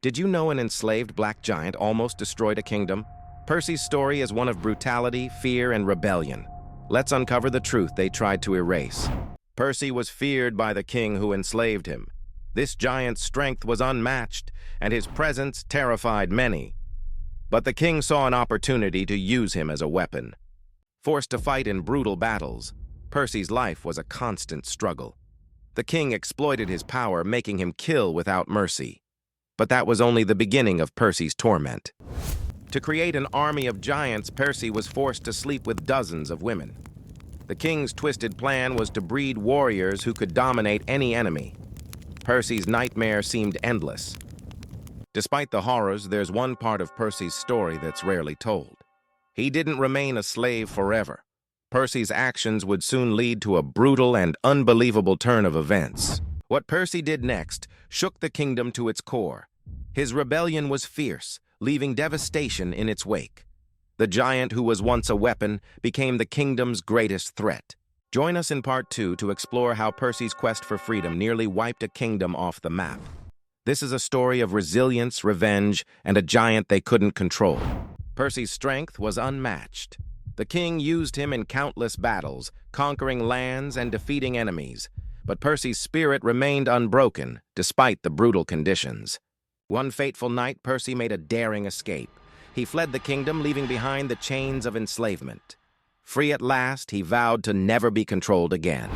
Did you know an enslaved black giant almost destroyed a kingdom? Persi's story is one of brutality, fear, and rebellion. Let's uncover the truth they tried to erase. Persi was feared by the king who enslaved him. This giant's strength was unmatched, and his presence terrified many. But the king saw an opportunity to use him as a weapon. Forced to fight in brutal battles, Persi's life was a constant struggle. The king exploited his power, making him kill without mercy. But that was only the beginning of Persi's torment. To create an army of giants, Persi was forced to sleep with dozens of women. The king's twisted plan was to breed warriors who could dominate any enemy. Persi's nightmare seemed endless. Despite the horrors, there's one part of Persi's story that's rarely told. He didn't remain a slave forever. Persi's actions would soon lead to a brutal and unbelievable turn of events. What Persi did next shook the kingdom to its core. His rebellion was fierce, leaving devastation in its wake. The giant who was once a weapon became the kingdom's greatest threat. Join us in part 2 to explore how Persi's quest for freedom nearly wiped a kingdom off the map. This is a story of resilience, revenge, and a giant they couldn't control. Persi's strength was unmatched. The king used him in countless battles, conquering lands and defeating enemies. But Persi's spirit remained unbroken, despite the brutal conditions. One fateful night, Persi made a daring escape. He fled the kingdom, leaving behind the chains of enslavement. Free at last, he vowed to never be controlled again.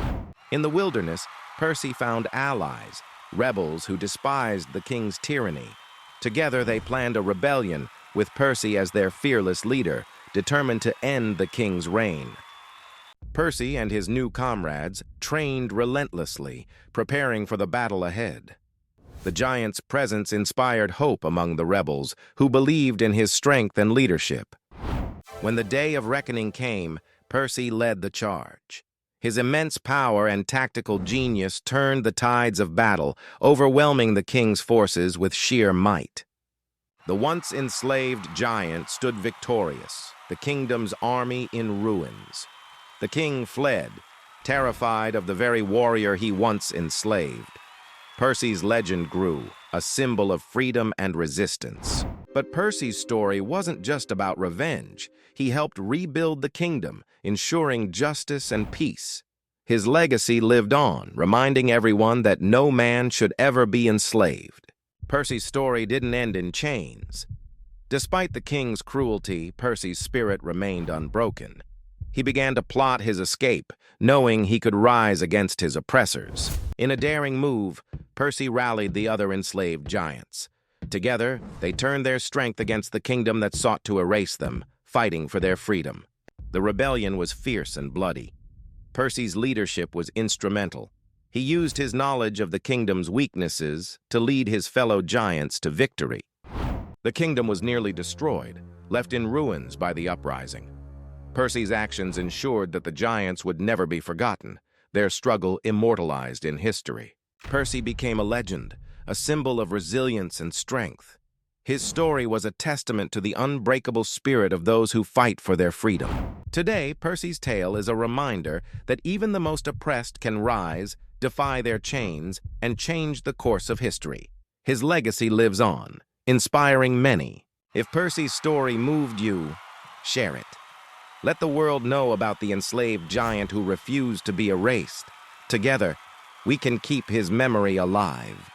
In the wilderness, Persi found allies, rebels who despised the king's tyranny. Together, they planned a rebellion, with Persi as their fearless leader, determined to end the king's reign. Persi and his new comrades trained relentlessly, preparing for the battle ahead. The giant's presence inspired hope among the rebels, who believed in his strength and leadership. When the day of reckoning came, Persi led the charge. His immense power and tactical genius turned the tides of battle, overwhelming the king's forces with sheer might. The once enslaved giant stood victorious, the kingdom's army in ruins. The king fled, terrified of the very warrior he once enslaved. Persi's legend grew, a symbol of freedom and resistance. But Persi's story wasn't just about revenge. He helped rebuild the kingdom, ensuring justice and peace. His legacy lived on, reminding everyone that no man should ever be enslaved. Persi's story didn't end in chains. Despite the king's cruelty, Persi's spirit remained unbroken. He began to plot his escape, knowing he could rise against his oppressors. In a daring move, Persi rallied the other enslaved giants. Together, they turned their strength against the kingdom that sought to erase them, fighting for their freedom. The rebellion was fierce and bloody. Persi's leadership was instrumental. He used his knowledge of the kingdom's weaknesses to lead his fellow giants to victory. The kingdom was nearly destroyed, left in ruins by the uprising. Persi's actions ensured that the giants would never be forgotten, their struggle immortalized in history. Persi became a legend, a symbol of resilience and strength. His story was a testament to the unbreakable spirit of those who fight for their freedom. Today, Persi's tale is a reminder that even the most oppressed can rise, defy their chains, and change the course of history. His legacy lives on, inspiring many. If Persi's story moved you, share it. Let the world know about the enslaved giant who refused to be erased. Together, we can keep his memory alive.